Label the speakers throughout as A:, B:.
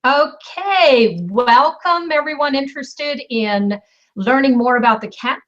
A: Okay, welcome everyone interested in learning more about the Cat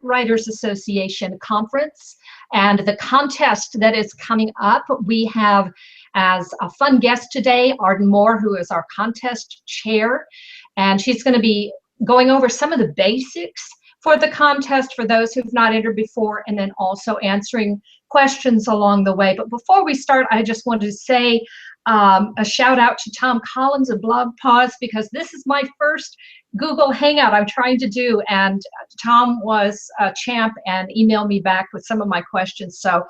A: Writers Association conference and the contest that is coming up. We have as a fun guest today, Arden Moore, who is our contest chair, and she's going to be going over some of the basics for the contest for those who've not entered before, and then also answering questions along the way. But before we start, I just wanted to say a shout out to Tom Collins of Blog Pause, because this is my first Google Hangout I'm trying to do, and Tom was a champ and emailed me back with some of my questions. So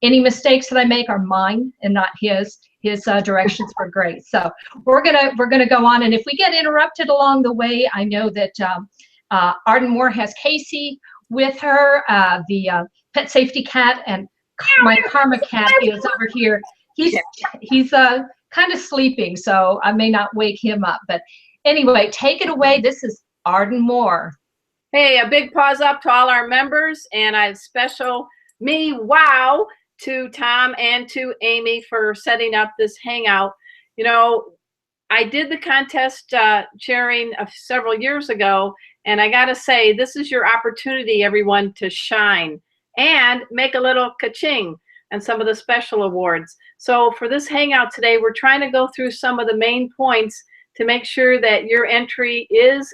A: any mistakes that I make are mine and not his. His directions were great. So we're gonna go on, and if we get interrupted along the way, I know that Arden Moore has Casey with her, the pet safety cat, and my karma cat is over here. He's kind of sleeping, so I may not wake him up. But anyway, take it away. This is Arden Moore.
B: Hey, a big pause up to all our members, and a special wow to Tom and to Amy for setting up this hangout. You know, I did the contest chairing several years ago, and I gotta say, this is your opportunity, everyone, to shine and make a little ka-ching and some of the special awards. So for this hangout today, we're trying to go through some of the main points to make sure that your entry is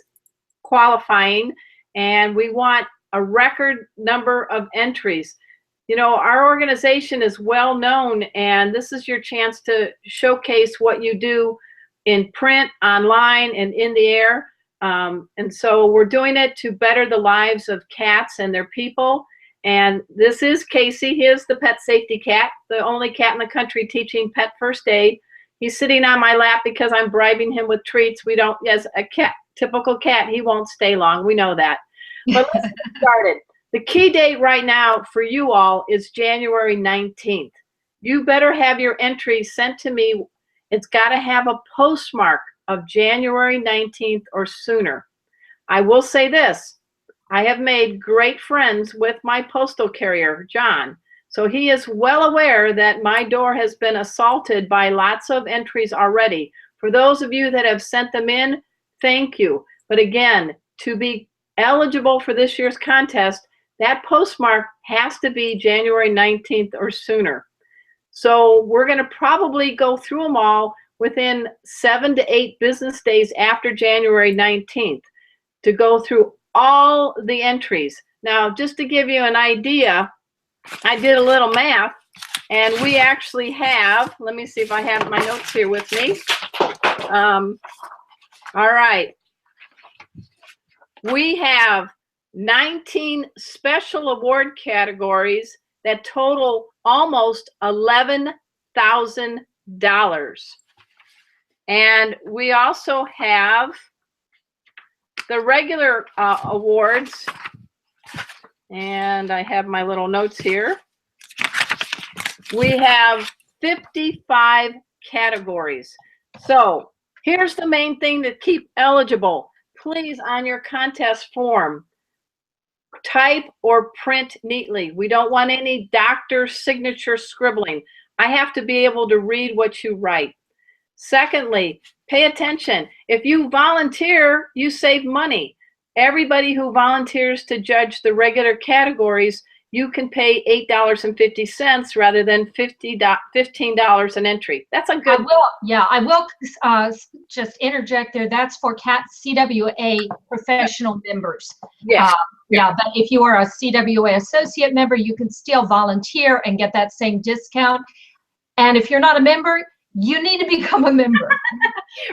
B: qualifying, and we want a record number of entries. You know, our organization is well known, and this is your chance to showcase what you do in print, online, and in the air. And so we're doing it to better the lives of cats and their people. And this is Casey. He is the pet safety cat, the only cat in the country teaching pet first aid. He's sitting on my lap because I'm bribing him with treats. We don't, as a cat, typical cat, he won't stay long. We know that. But let's get started. The key date right now for you all is January 19th. You better have your entry sent to me. It's got to have a postmark of January 19th or sooner. I will say this. I have made great friends with my postal carrier, John. So he is well aware that my door has been assaulted by lots of entries already. For those of you that have sent them in, thank you. But again, to be eligible for this year's contest, that postmark has to be January 19th or sooner. So we're going to probably go through them all within 7 to 8 business days after January 19th to go through all the entries. Now, just to give you an idea, I did a little math, and we actually have, let me see if I have my notes here with me. All right. We have 19 special award categories that total almost $11,000. And we also have the regular awards, and I have my little notes here. We have 55 categories. So here's the main thing to keep eligible. Please, on your contest form, type or print neatly. We don't want any doctor signature scribbling. I have to be able to read what you write. Secondly, pay attention. If you volunteer, you save money. Everybody who volunteers to judge the regular categories, you can pay $8.50 rather than $15 an entry. That's a good.
A: I will just interject there. That's for CAT CWA professional members.
B: Yes.
A: But if you are a CWA associate member, you can still volunteer and get that same discount. And if you're not a member, you need to become a member.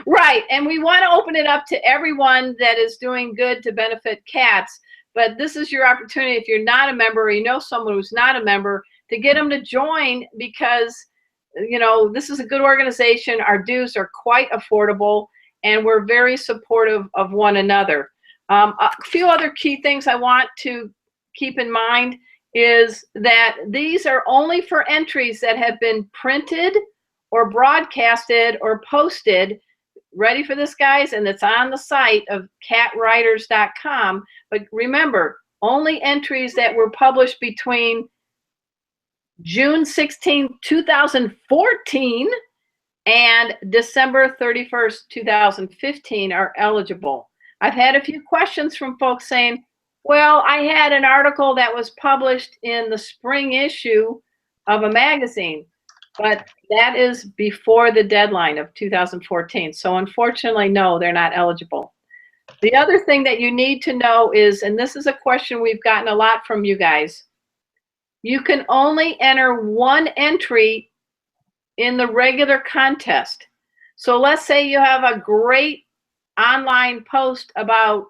B: Right. And we want to open it up to everyone that is doing good to benefit cats. But this is your opportunity, if you're not a member or you know someone who's not a member, to get them to join, because, you know, this is a good organization. Our dues are quite affordable, and we're very supportive of one another. A few other key things I want to keep in mind is that these are only for entries that have been printed or broadcasted or posted. Ready for this, guys? And it's on the site of catwriters.com. But remember, only entries that were published between June 16, 2014 and December 31st, 2015 are eligible. I've had a few questions from folks saying, well, I had an article that was published in the spring issue of a magazine, but that is before the deadline of 2014. So unfortunately, no, they're not eligible. The other thing that you need to know is, and this is a question we've gotten a lot from you guys, you can only enter one entry in the regular contest. So let's say you have a great online post about,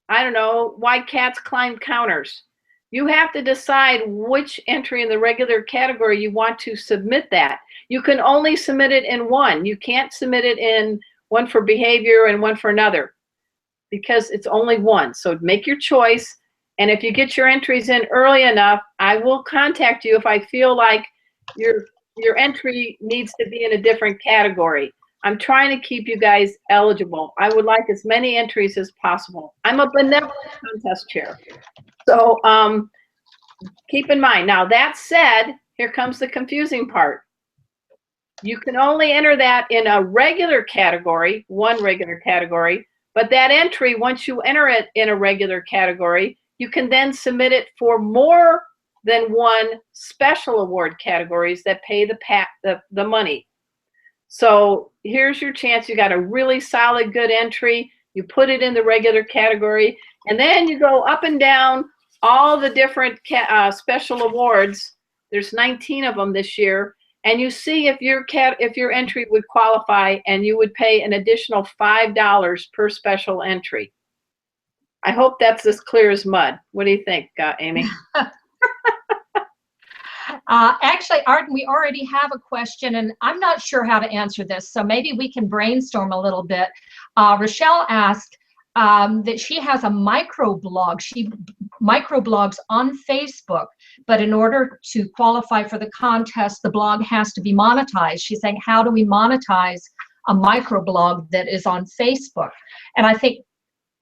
B: I don't know, why cats climb counters. You have to decide which entry in the regular category you want to submit that. You can only submit it in one. You can't submit it in one for behavior and one for another, because it's only one. So make your choice. And if you get your entries in early enough, I will contact you if I feel like your entry needs to be in a different category. I'm trying to keep you guys eligible. I would like as many entries as possible. I'm a benevolent contest chair. So keep in mind. Now, that said, here comes the confusing part. You can only enter that in a regular category, one regular category, but that entry, once you enter it in a regular category, you can then submit it for more than one special award categories that pay the money. So here's your chance. You got a really solid, good entry. You put it in the regular category, and then you go up and down all the different special awards. There's 19 of them this year, and you see if your entry would qualify, and you would pay an additional $5 per special entry. I hope that's as clear as mud. What do you think, Amy?
A: Actually, Arden, we already have a question, and I'm not sure how to answer this, so maybe we can brainstorm a little bit. Rochelle asked that she has a microblog. She microblogs on Facebook, but in order to qualify for the contest, the blog has to be monetized. She's saying, how do we monetize a microblog that is on Facebook? And I think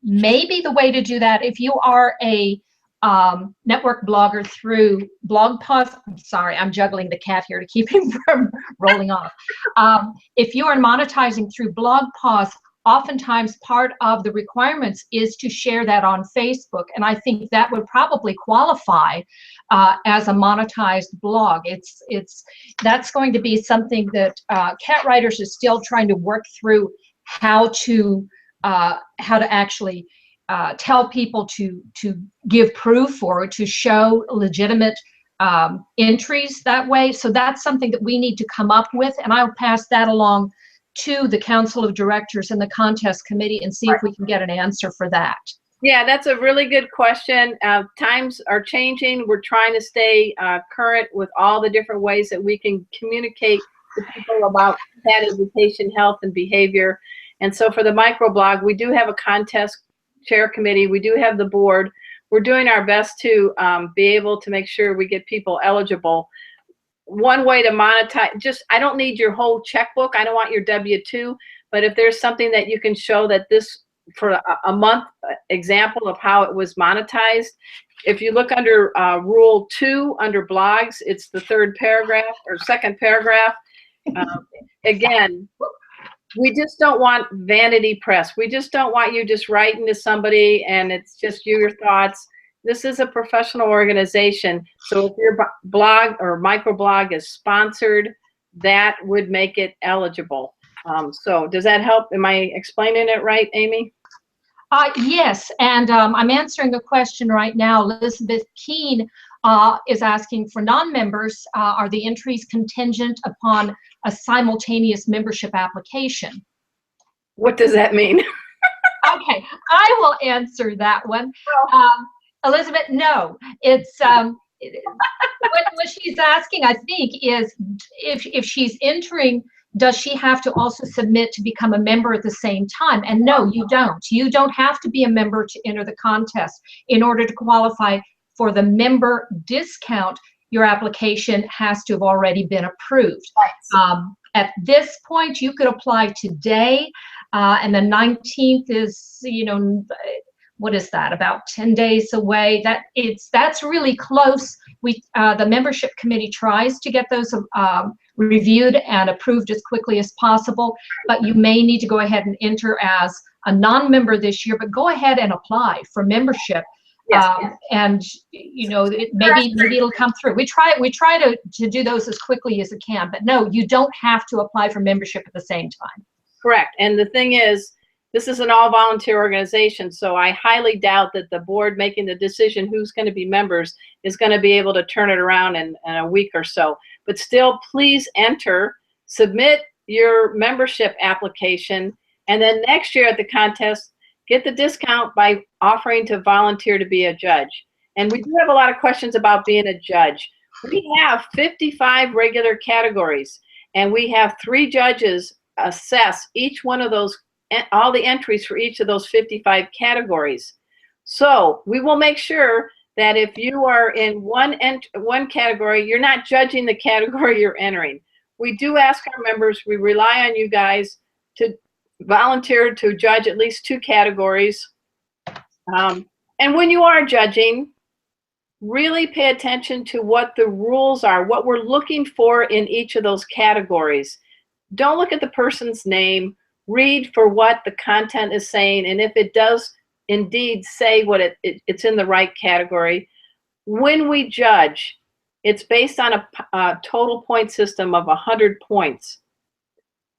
A: maybe the way to do that, if you are a network blogger through BlogPaws, I'm sorry, I'm juggling the cat here to keep him from rolling off. If you are monetizing through BlogPaws, oftentimes part of the requirements is to share that on Facebook, and I think that would probably qualify as a monetized blog. That's going to be something that Cat Writers is still trying to work through, how to actually tell people to give proof or to show legitimate entries that way. So that's something that we need to come up with, and I'll pass that along to the Council of Directors and the contest committee and see if we can get an answer for that.
B: Yeah, that's a really good question. Times are changing. We're trying to stay current with all the different ways that we can communicate to people about cat education, health, and behavior. And so for the microblog, we do have a contest chair committee. We do have the board. We're doing our best to be able to make sure we get people eligible. One way to monetize, I don't need your whole checkbook. I don't want your W-2, but if there's something that you can show that this, for a month example of how it was monetized, if you look under Rule 2, under blogs, it's the third paragraph or second paragraph. Again, we just don't want vanity press. We just don't want you just writing to somebody and it's just your thoughts. This is a professional organization. So if your blog or microblog is sponsored, that would make it eligible. So does that help? Am I explaining it right, Amy?
A: Yes, and I'm answering a question right now. Elizabeth Keene is asking, for non-members, are the entries contingent upon a simultaneous membership application?
B: What does that mean?
A: Okay, I will answer that one. Elizabeth, no. It's what she's asking, I think, is if she's entering, does she have to also submit to become a member at the same time? And no, you don't. You don't have to be a member to enter the contest. In order to qualify for the member discount, your application has to have already been approved. At this point, you could apply today, and the 19th is, what is that, about 10 days away? That's really close. The membership committee tries to get those reviewed and approved as quickly as possible, but you may need to go ahead and enter as a non-member this year, but go ahead and apply for membership.
B: Yes.
A: And you know, maybe it'll come through. We try to do those as quickly as it can, but no, you don't have to apply for membership at the same time.
B: Correct. And the thing is, this is an all-volunteer organization, so I highly doubt that the board making the decision who's going to be members is going to be able to turn it around in a week or so. But still, please enter, submit your membership application, and then next year at the contest, get the discount by offering to volunteer to be a judge. And we do have a lot of questions about being a judge. We have 55 regular categories, and we have 3 judges assess each one of those, all the entries for each of those 55 categories. So we will make sure that if you are in one category, you're not judging the category you're entering. We do ask our members, we rely on you guys to volunteer to judge at least 2 categories. And when you are judging, really pay attention to what the rules are, what we're looking for in each of those categories. Don't look at the person's name, read for what the content is saying, and if it does indeed say what it's in the right category. When we judge, it's based on a total point system of 100 points.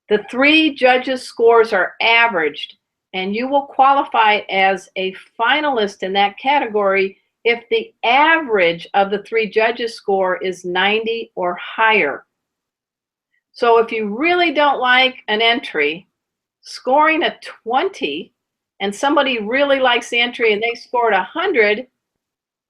B: The 3 judges' scores are averaged, and you will qualify as a finalist in that category if the average of the 3 judges' score is 90 or higher. So if you really don't like an entry, scoring a 20, and somebody really likes the entry and they scored 100,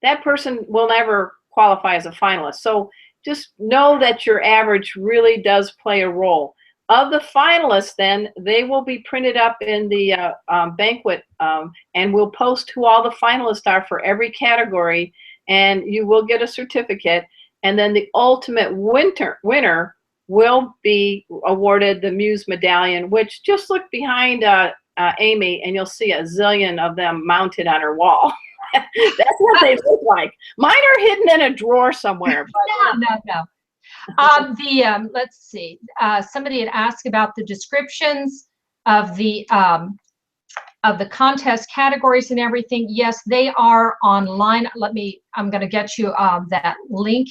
B: that person will never qualify as a finalist. So just know that your average really does play a role. Of the finalists, then, they will be printed up in the banquet, and we'll post who all the finalists are for every category, and you will get a certificate. And then the ultimate winner will be awarded the Muse Medallion, which just look behind Amy, and you'll see a zillion of them mounted on her wall. That's what they look like. Mine are hidden in a drawer somewhere. But,
A: no. Let's see. Somebody had asked about the descriptions of the contest categories and everything. Yes, they are online. I'm going to get you that link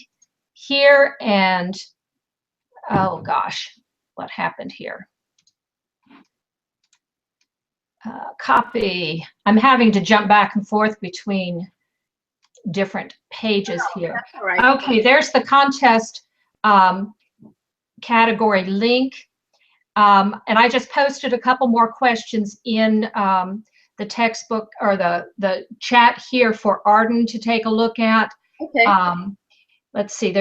A: here. And oh gosh, what happened here? Copy. I'm having to jump back and forth between different pages here.
B: That's all right.
A: Okay, there's the contest category link. And I just posted a couple more questions in the textbook or the chat here for Arden to take a look at.
B: Okay.
A: Let's see,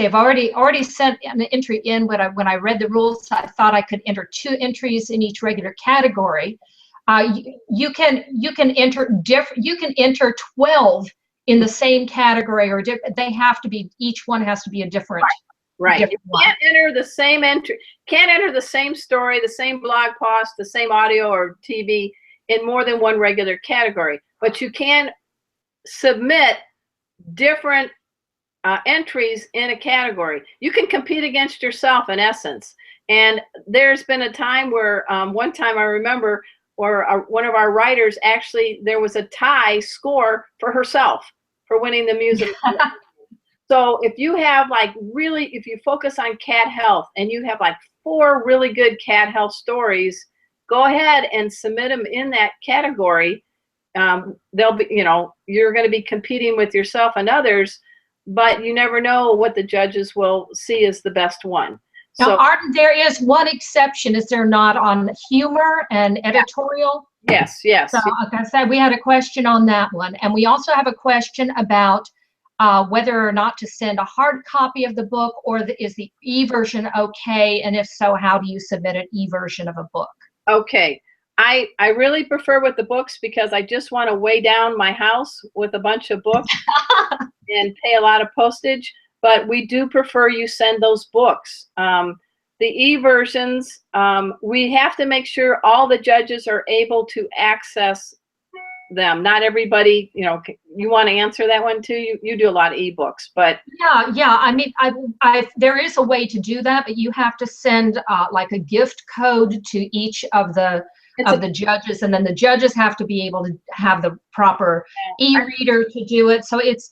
A: I've already sent an entry in. When I read the rules, I thought I could enter 2 entries in each regular category. You can enter 12 in the same category, or they have to be, each one has to be a different.
B: Right.
A: Different
B: You can't enter the same entry, can't enter the same story, the same blog post, the same audio or TV in more than one regular category. But you can submit different entries in a category. You can compete against yourself in essence. And there's been a time where one time I remember where one of our writers, actually there was a tie score for herself for winning the music. So if you have if you focus on cat health and you have 4 really good cat health stories, go ahead and submit them in that category. They'll be, you're going to be competing with yourself and others, but you never know what the judges will see as the best one.
A: Now, Arden, there is one exception, is there not, on humor and editorial?
B: Yes.
A: So, like I said, we had a question on that one. And we also have a question about whether or not to send a hard copy of the book, or is the e-version okay? And if so, how do you submit an e-version of a book?
B: Okay. I really prefer with the books because I just want to weigh down my house with a bunch of books and pay a lot of postage. But we do prefer you send those books. The e-versions, we have to make sure all the judges are able to access them? Not everybody, you want to answer that one too? You do a lot of ebooks, but
A: yeah. I mean, there is a way to do that, but you have to send like a gift code to each of the judges, and then the judges have to be able to have the proper e-reader to do it. So it's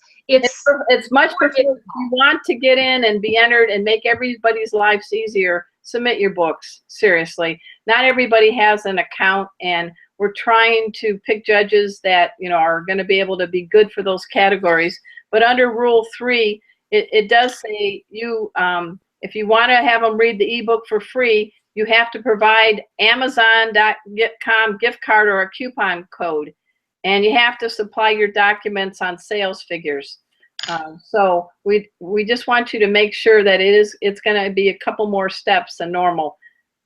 B: much preferred. If you want to get in and be entered and make everybody's lives easier, submit your books. Seriously, not everybody has an account, and we're trying to pick judges that are going to be able to be good for those categories. But under Rule 3, it does say if you want to have them read the ebook for free, you have to provide Amazon.com gift card or a coupon code, and you have to supply your documents on sales figures. So we just want you to make sure that it's going to be a couple more steps than normal.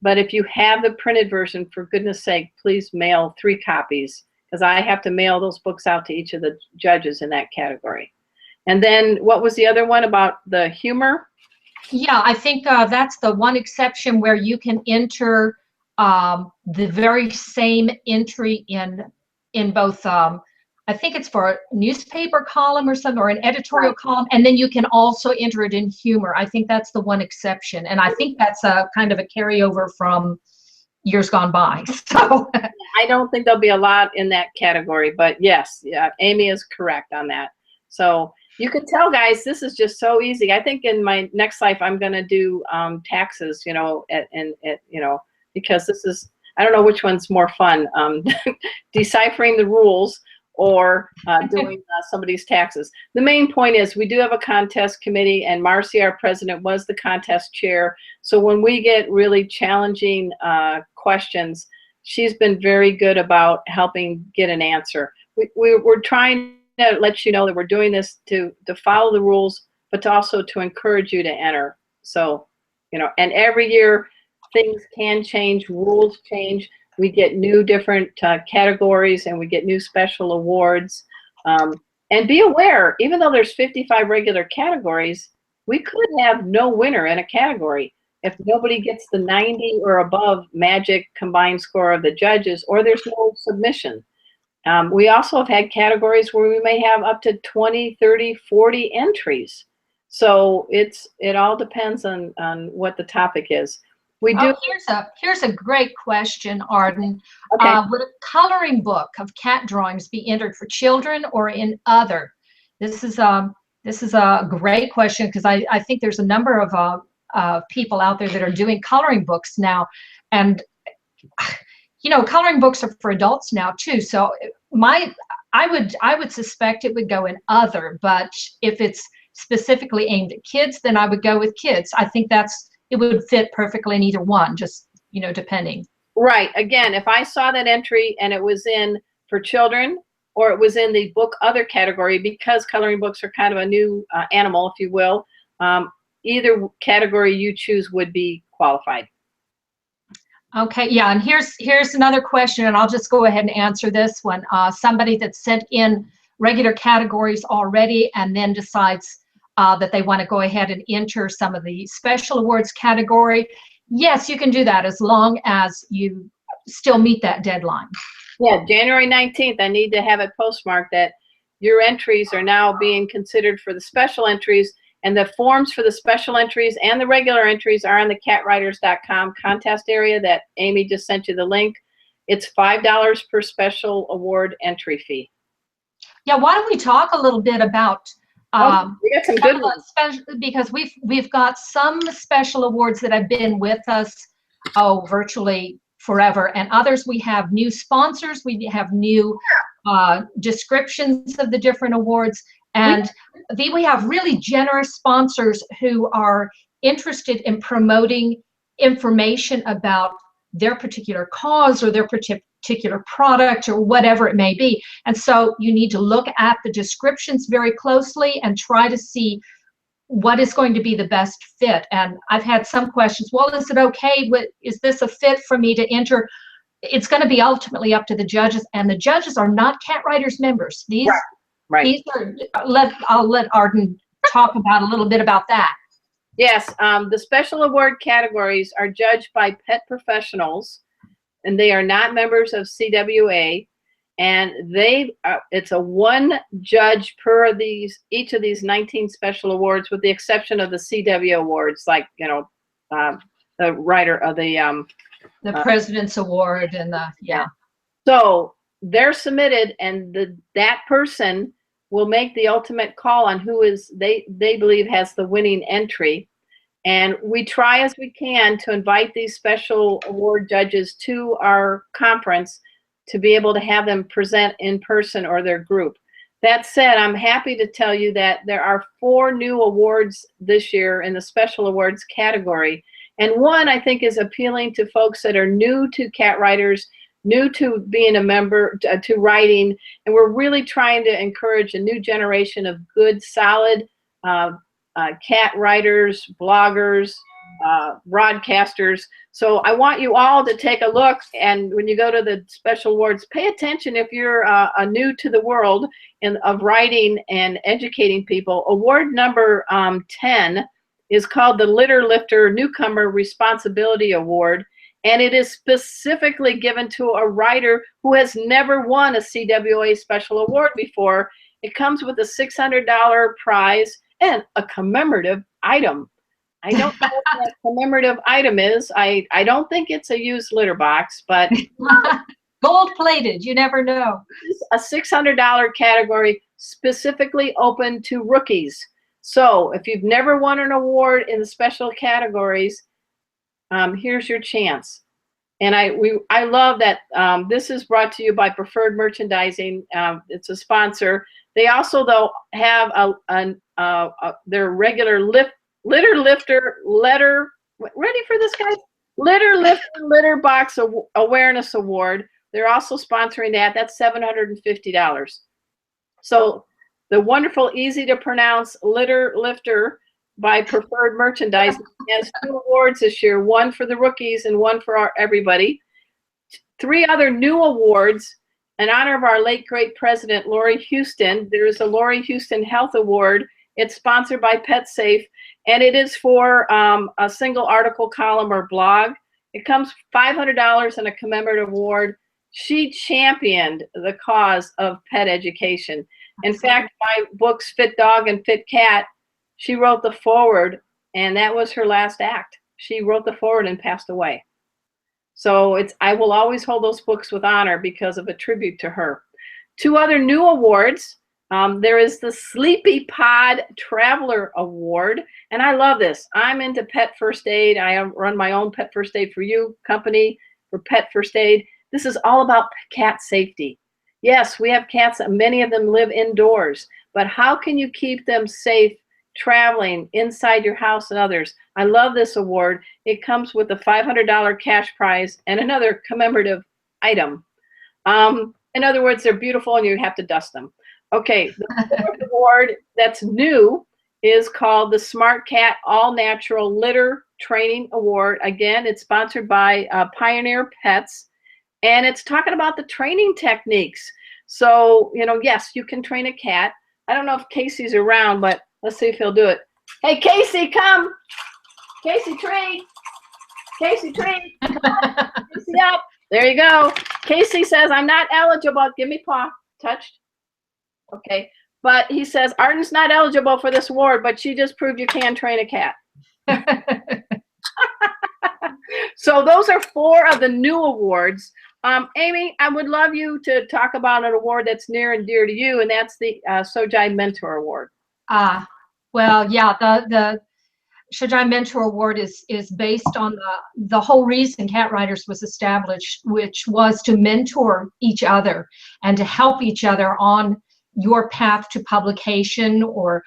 B: But if you have the printed version, for goodness sake, please mail 3 copies, because I have to mail those books out to each of the judges in that category. And then what was the other one about the humor?
A: Yeah, I think that's the one exception where you can enter the very same entry in both, I think it's for a newspaper column or something, or an editorial column, and then you can also enter it in humor. I think that's the one exception, and I think that's a kind of a carryover from years gone by. So
B: I don't think there'll be a lot in that category, but yes, Amy is correct on that. So you can tell, guys, this is just so easy. I think in my next life I'm going to do taxes, because this is, I don't know which one's more fun, deciphering the rules or doing somebody's taxes. The main point is we do have a contest committee, and Marcy, our president, was the contest chair. So when we get really challenging questions, she's been very good about helping get an answer. We're trying to let you know that we're doing this to follow the rules, but also to encourage you to enter. So, and every year things can change, rules change. We get new different categories, and we get new special awards. And be aware, even though there's 55 regular categories, we could have no winner in a category if nobody gets the 90 or above magic combined score of the judges, or there's no submission. We also have had categories where we may have up to 20, 30, 40 entries. So it all depends on what the topic is. We do.
A: Here's a great question, Arden.
B: Okay.
A: Would a coloring book of cat drawings be entered for children or in other? This is a great question, because I think there's a number of people out there that are doing coloring books now, and coloring books are for adults now too. So I would suspect it would go in other, but if it's specifically aimed at kids, then I would go with kids. I think it would fit perfectly in either one, just, depending.
B: Right. Again, if I saw that entry and it was in for children, or it was in the book other category, because coloring books are kind of a new animal, if you will, either category you choose would be qualified.
A: Okay, yeah, and here's another question, and I'll just go ahead and answer this one. Somebody that sent in regular categories already and then decides that they want to go ahead and enter some of the special awards category. Yes, you can do that as long as you still meet that deadline.
B: Yeah, January 19th, I need to have it postmarked that your entries are now being considered for the special entries, and the forms for the special entries and the regular entries are on the catwriters.com contest area that Amy just sent you the link. It's $5 per special award entry fee.
A: Yeah, why don't we talk a little bit about
B: we got some good ones,
A: because we've got some special awards that have been with us virtually forever, and others we have new sponsors, we have new descriptions of the different awards, and we have really generous sponsors who are interested in promoting information about their particular cause or their particular product or whatever it may be. And so you need to look at the descriptions very closely and try to see what is going to be the best fit. And I've had some questions, well, is it okay? Is this a fit for me to enter? It's going to be ultimately up to the judges, and the judges are not Cat Writers members. These are, I'll let Arden talk about a little bit about that.
B: Yes, the special award categories are judged by pet professionals, and they are not members of CWA. and they it's a one judge per each of these 19 special awards, with the exception of the CW awards, like the writer of the
A: President's Award and the yeah.
B: So they're submitted, and that person will make the ultimate call on who is they believe has the winning entry. And we try as we can to invite these special award judges to our conference to be able to have them present in person or their group. That said, I'm happy to tell you that there are 4 new awards this year in the special awards category. And one I think is appealing to folks that are new to cat writers, new to being a member, to writing. And we're really trying to encourage a new generation of good, solid cat writers, bloggers, broadcasters. So I want you all to take a look, and when you go to the special awards, pay attention if you're new to the world of writing and educating people. Award number 10 is called the Litter Lifter Newcomer Responsibility Award, and it is specifically given to a writer who has never won a CWA special award before. It comes with a $600 prize and a commemorative item. I don't know what that commemorative item is. I don't think it's a used litter box, but
A: gold-plated, you never know.
B: A $600 category specifically open to rookies. So if you've never won an award in the special categories, here's your chance. And I love that this is brought to you by Preferred Merchandising. It's a sponsor. They also, though, have their regular Litter Lifter ready for this, guys? Litter Lifter Litter Box Awareness Award. They're also sponsoring that. That's $750. So the wonderful, easy to pronounce Litter Lifter by Preferred Merchandising has 2 awards this year, one for the rookies and one for everybody. 3 other new awards in honor of our late great president, Lori Houston. There is a Lori Houston Health Award. It's sponsored by PetSafe, and it is for a single article, column, or blog. It comes $500 and a commemorative award. She championed the cause of pet education. In fact, my books, Fit Dog and Fit Cat, she wrote the foreword, and that was her last act. She wrote the foreword and passed away. So I will always hold those books with honor because of a tribute to her. 2 other new awards. There is the Sleepy Pod Traveler Award, and I love this. I'm into pet first aid. I run my own Pet First Aid for You company for pet first aid. This is all about cat safety. Yes, we have cats. Many of them live indoors, but how can you keep them safe traveling inside your house and others? I love this award. It comes with a $500 cash prize and another commemorative item. In other words, they're beautiful and you have to dust them. Okay, the 4th award that's new is called the Smart Cat All Natural Litter Training Award. Again, it's sponsored by Pioneer Pets, and it's talking about the training techniques. So, yes, you can train a cat. I don't know if Casey's around, but let's see if he'll do it. Hey, Casey, come. Casey, treat. Casey, treat. Casey, up. There you go. Casey says, I'm not eligible. Give me paw. Touched. Okay. But he says, Arden's not eligible for this award, but she just proved you can train a cat. So those are 4 of the new awards. Amy, I would love you to talk about an award that's near and dear to you, and that's the Shojai Mentor Award.
A: Well, yeah, the Shojai Mentor Award is based on the whole reason Cat Writers was established, which was to mentor each other and to help each other on your path to publication or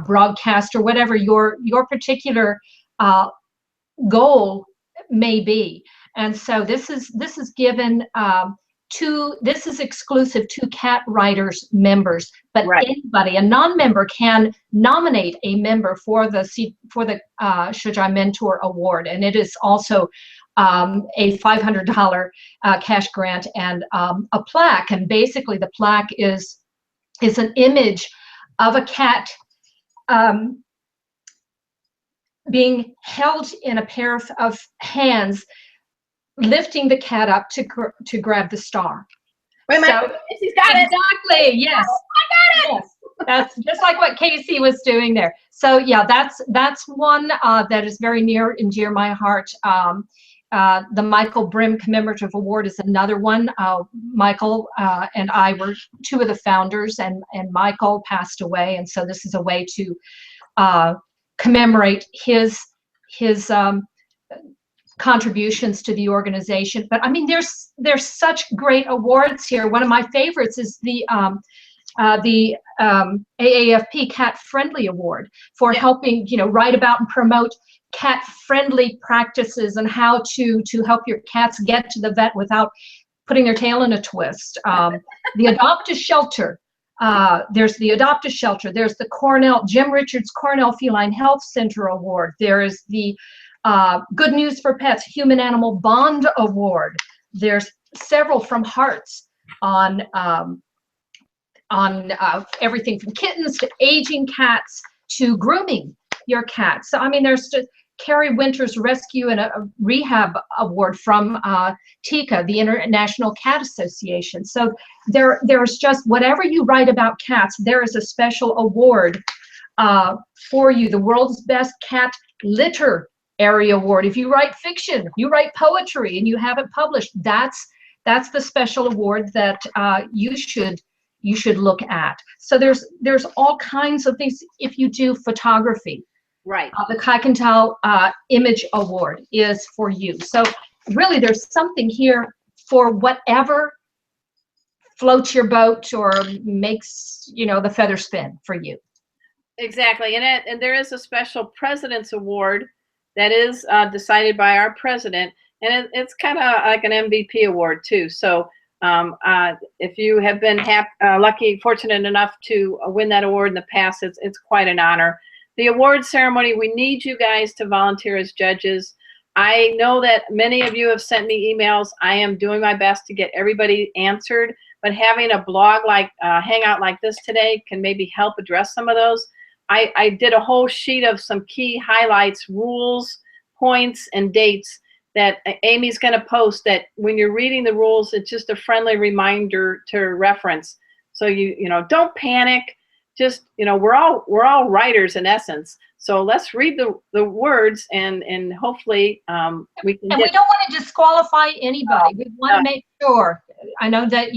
A: broadcast or whatever your particular goal may be. And so this is given this is exclusive to Cat Writers members, but
B: right.
A: Anybody, a non-member, can nominate a member for the Shojai Mentor Award, and it is also a $500 cash grant and a plaque. And basically, the plaque is an image of a cat being held in a pair of hands, lifting the cat up to grab the star.
B: Wait a minute.
A: So
B: She's got it.
A: exactly, yes.
B: I got it.
A: Yes. That's just like what Casey was doing there. So yeah, that's one that is very near and dear my heart. The Michael Brim Commemorative Award is another one. Michael and I were two of the founders, and Michael passed away, and so this is a way to commemorate his contributions to the organization. But I mean, there's such great awards here. One of my favorites is the AAFP Cat Friendly Award for helping, write about and promote cat-friendly practices and how to help your cats get to the vet without putting their tail in a twist. The Adopt-A-Shelter. There's the Adopt-A-Shelter. There's the Jim Richards Cornell Feline Health Center Award. There is the Good News for Pets Human Animal Bond Award. There's several from Hearts on everything from kittens to aging cats to grooming your cat. So I mean, there's just Carrie Winter's Rescue and a Rehab Award from TICA, the International Cat Association. So there's just whatever you write about cats, there is a special award for you. The World's Best Cat Litter Area Award. If you write fiction, you write poetry, and you have it published, that's the special award that you should look at. So there's all kinds of things. If you do photography,
B: right,
A: the Kuykendall Image Award is for you. So really, there's something here for whatever floats your boat or makes the feather spin for you.
B: Exactly, and there is a special President's Award that is decided by our president, and it's kind of like an MVP award too. So if you have been fortunate enough to win that award in the past, it's quite an honor. The award ceremony, we need you guys to volunteer as judges. I know that many of you have sent me emails. I am doing my best to get everybody answered, but having a blog like Hangout like this today can maybe help address some of those. I did a whole sheet of some key highlights, rules, points, and dates that Amy's going to post, that when you're reading the rules, it's just a friendly reminder to reference. So you don't panic. Just, we're all writers in essence. So let's read the words and hopefully we can.
A: And we don't want to disqualify anybody. We want to make sure. I know that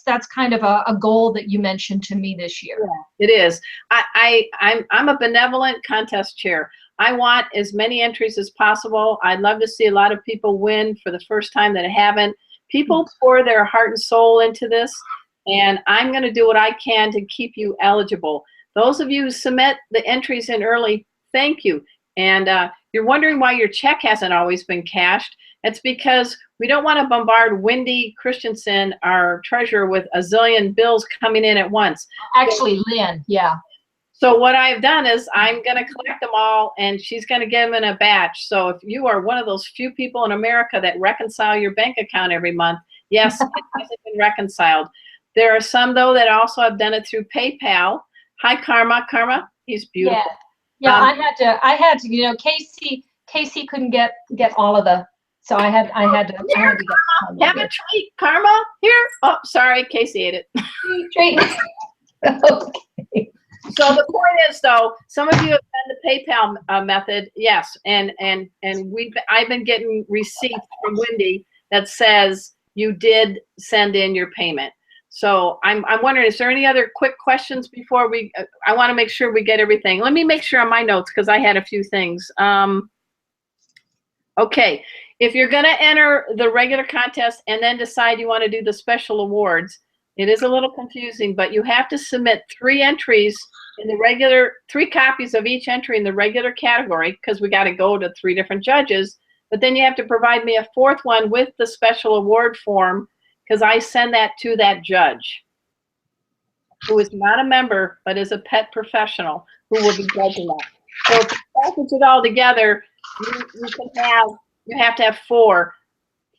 A: that's kind of a goal that you mentioned to me this year.
B: Yeah, it is. I'm a benevolent contest chair. I want as many entries as possible. I'd love to see a lot of people win for the first time that haven't. People pour their heart and soul into this, and I'm going to do what I can to keep you eligible. Those of you who submit the entries in early, thank you. And you're wondering why your check hasn't always been cashed. It's because we don't want to bombard Wendy Christensen, our treasurer, with a zillion bills coming in at once.
A: Actually, Lynn, yeah.
B: So what I've done is I'm going to collect them all, and she's going to get them in a batch. So if you are one of those few people in America that reconcile your bank account every month, yes, it hasn't been reconciled. There are some, though, that also have done it through PayPal. Hi, Karma. Karma, he's beautiful.
A: Yeah, I had to. Casey couldn't get all of the. So I had to get.
B: Have a treat, Karma. Here. Oh, sorry, Casey ate it.
A: Treat. Okay.
B: So the point is, though, some of you have done the PayPal method, yes, and I've been getting receipts from Wendy that says you did send in your payment. So I'm wondering, is there any other quick questions before we? I want to make sure we get everything. Let me make sure on my notes because I had a few things. Okay, if you're going to enter the regular contest and then decide you want to do the special awards, it is a little confusing, but you have to submit 3 entries in the regular, 3 copies of each entry in the regular category because we got to go to 3 different judges. But then you have to provide me a 4th one with the special award form because I send that to that judge who is not a member but is a pet professional who will be judging that. So if you package it all together, you have to have 4.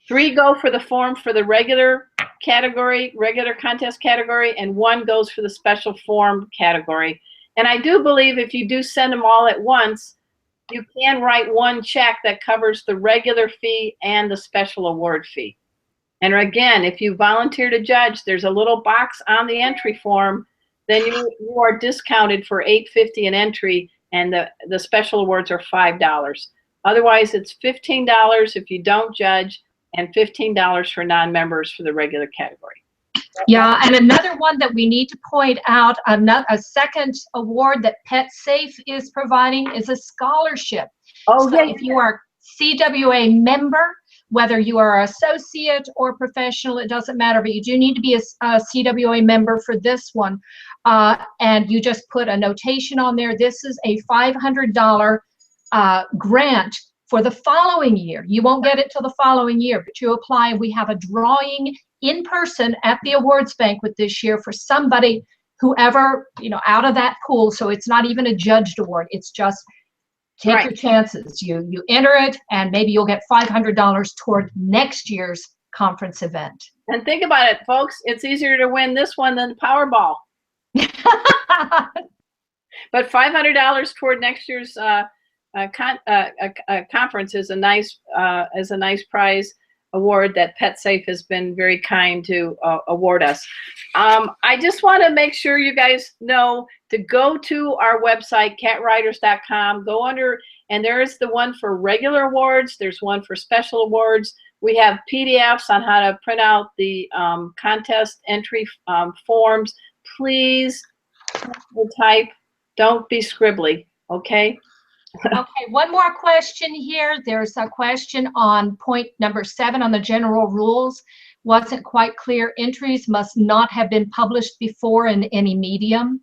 B: 3 go for the form for the regular category, regular contest category, and 1 goes for the special form category. And I do believe if you do send them all at once, you can write 1 check that covers the regular fee and the special award fee. And again, if you volunteer to judge, there's a little box on the entry form. Then you are discounted for $8.50 an entry, and the special awards are $5. Otherwise, it's $15 if you don't judge, and $15 for non-members for the regular category.
A: Yeah, and another one that we need to point out, a second award that PetSafe is providing is a scholarship.
B: Oh,
A: so if you are CWA member, whether you are associate or professional, it doesn't matter, but you do need to be a CWA member for this one. And you just put a notation on there. This is a $500 grant for the following year. You won't get it till the following year, but you apply. We have a drawing in person at the awards banquet this year for somebody, whoever, out of that pool. So it's not even a judged award. It's just take your chances. You enter it, and maybe you'll get $500 toward next year's conference event.
B: And think about it, folks. It's easier to win this one than the Powerball. But $500 toward next year's conference is a nice prize award that PetSafe has been very kind to award us. I just want to make sure you guys know to go to our website, catwriters.com, go under, and there is the one for regular awards, there's one for special awards. We have PDFs on how to print out the contest entry forms. Please type, don't be scribbly, okay?
A: Okay, one more question here. There's a question on point number 7 on the general rules. Wasn't quite clear. Entries must not have been published before in any medium.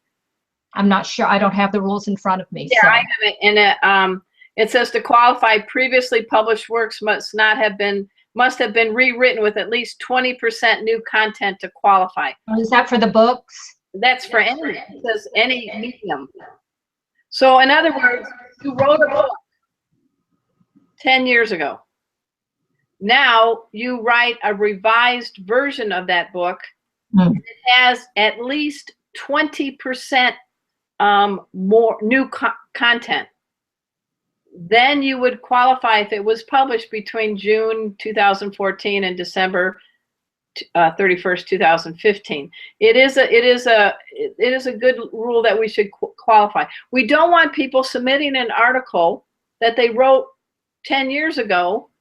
A: I'm not sure. I don't have the rules in front of me.
B: Yeah,
A: so.
B: I have it in it. It says to qualify, previously published works must have been rewritten with at least 20% new content to qualify.
A: Is that for the books?
B: That's for any. It says any medium. So in other words, you wrote a book 10 years ago. Now you write a revised version of that book. It has at least 20% more new content. Then you would qualify if it was published between June 2014 and December 31st, 2015. It is a good rule that we should qualify. We don't want people submitting an article that they wrote 10 years ago,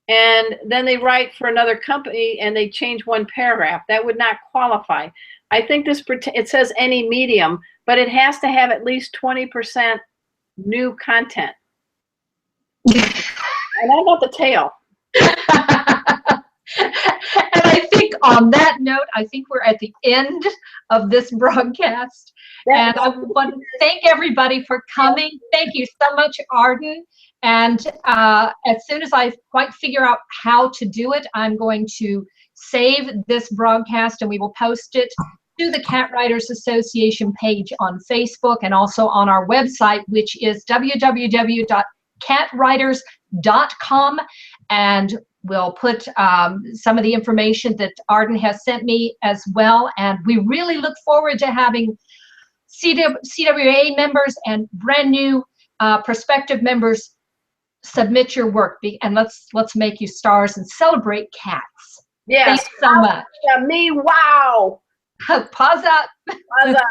B: and then they write for another company and they change one paragraph. That would not qualify. I think it says any medium, but it has to have at least 20% new content. And I got the tail.
A: And I think on that note, I think we're at the end of this broadcast. And I want to thank everybody for coming. Thank you so much, Arden. And as soon as I quite figure out how to do it, I'm going to save this broadcast and we will post it to the Cat Writers Association page on Facebook and also on our website, which is www.catwriters.com. And we'll put some of the information that Arden has sent me as well. And we really look forward to having CWA members and brand new prospective members submit your work. And let's make you stars and celebrate cats.
B: Yes.
A: Thanks so much.
B: Yeah, me, wow.
A: Pause up.
B: Pause up.